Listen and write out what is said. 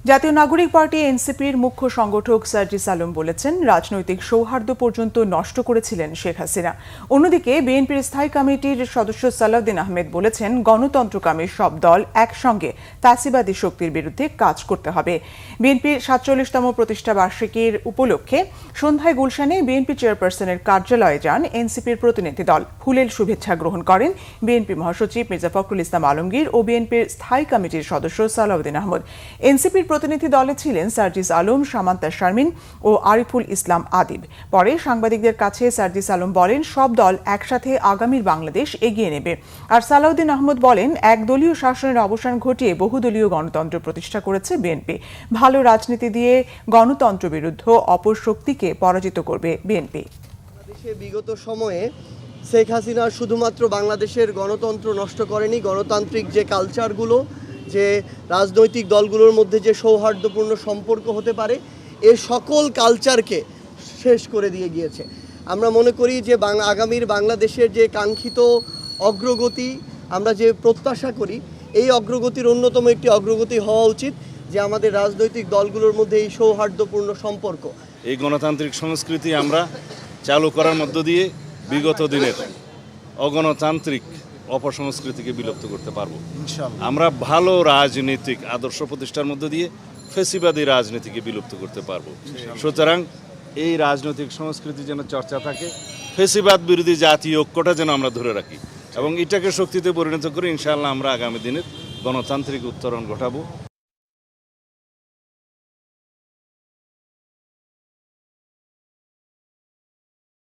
জাতীয় নাগরিক পার্টি এনসিপির মুখ্য সংগঠক সার্জিস আলম বলেছেন, রাজনৈতিক সৌহার্দ্য পর্যন্ত নষ্ট করেছিলেন শেখ হাসিনা। অন্যদিকে বিএনপির স্থায়ী কমিটির সদস্য সালাউদ্দিন আহমেদ বলেছেন, গণতন্ত্রকামী সব দল একসঙ্গে ফ্যাসিবাদী শক্তির বিরুদ্ধে কাজ করতে হবে। বিএনপির ৪৭তম প্রতিষ্ঠা বার্ষিকীর উপলক্ষে সন্ধ্যায় গুলশানে বিএনপি চেয়ারপারসনের কার্যালয়ে যান এনসিপির প্রতিনিধি দল। ফুলেল শুভেচ্ছা গ্রহণ করেন বিএনপি মহাসচিব মির্জা ফখরুল ইসলাম আলমগীর ও বিএনপির স্থায়ী কমিটির সদস্য সালাউদ্দিন আহমেদ। এনসিপির প্রতিনিধি দলে ছিলেন সার্জিস আলম, সামান্তা শারমিন ও আরিফুল ইসলাম আদিব। পরে সাংবাদিকদের কাছে সার্জিস আলম বলেন, সব দল একসাথে আগামীর বাংলাদেশ এগিয়ে নেবে। আর সালাউদ্দিন আহমেদ বলেন, একদলীয় শাসনের অবসান ঘটিয়ে বহুদলীয় গণতন্ত্র প্রতিষ্ঠা করেছে বিএনপি। ভালো রাজনীতি দিয়ে গণতন্ত্র বিরুদ্ধ অপশক্তিকে পরাজিত করবে বিএনপি। বিগত সময়ে শেখ হাসিনা শুধুমাত্র বাংলাদেশের গণতন্ত্র নষ্ট করেনি, গণতান্ত্রিক যে কালচারগুলো, যে রাজনৈতিক দলগুলোর মধ্যে যে সৌহার্দ্যপূর্ণ সম্পর্ক হতে পারে, এ সকল কালচারকে শেষ করে দিয়ে গিয়েছে। আমরা মনে করি যে আগামীর বাংলাদেশের যে কাঙ্ক্ষিত অগ্রগতি, আমরা যে প্রত্যাশা করি, এই অগ্রগতির অন্যতম একটি অগ্রগতি হওয়া উচিত যে আমাদের রাজনৈতিক দলগুলোর মধ্যে এই সৌহার্দ্যপূর্ণ সম্পর্ক। এই গণতান্ত্রিক সংস্কৃতি আমরা চালু করার মধ্য দিয়ে বিগত দিনের অগণতান্ত্রিক অপসংস্কৃতিকে বিলুপ্ত করতে পারবো। আমরা ভালো রাজনৈতিক আদর্শ প্রতিষ্ঠার মধ্য দিয়ে ফ্যাসিবাদী রাজনীতিকে বিলুপ্ত করতে পারবো। সুতরাং এই রাজনৈতিক সংস্কৃতি যেন চর্চা থাকে, ফ্যাসিবাদ বিরোধী জাতীয় ঐক্যটা যেন আমরা ধরে রাখি এবং এটাকে শক্তিতে পরিণত করে ইনশাআল্লাহ আমরা আগামী দিনের গণতান্ত্রিক উত্তরণ ঘটাবো।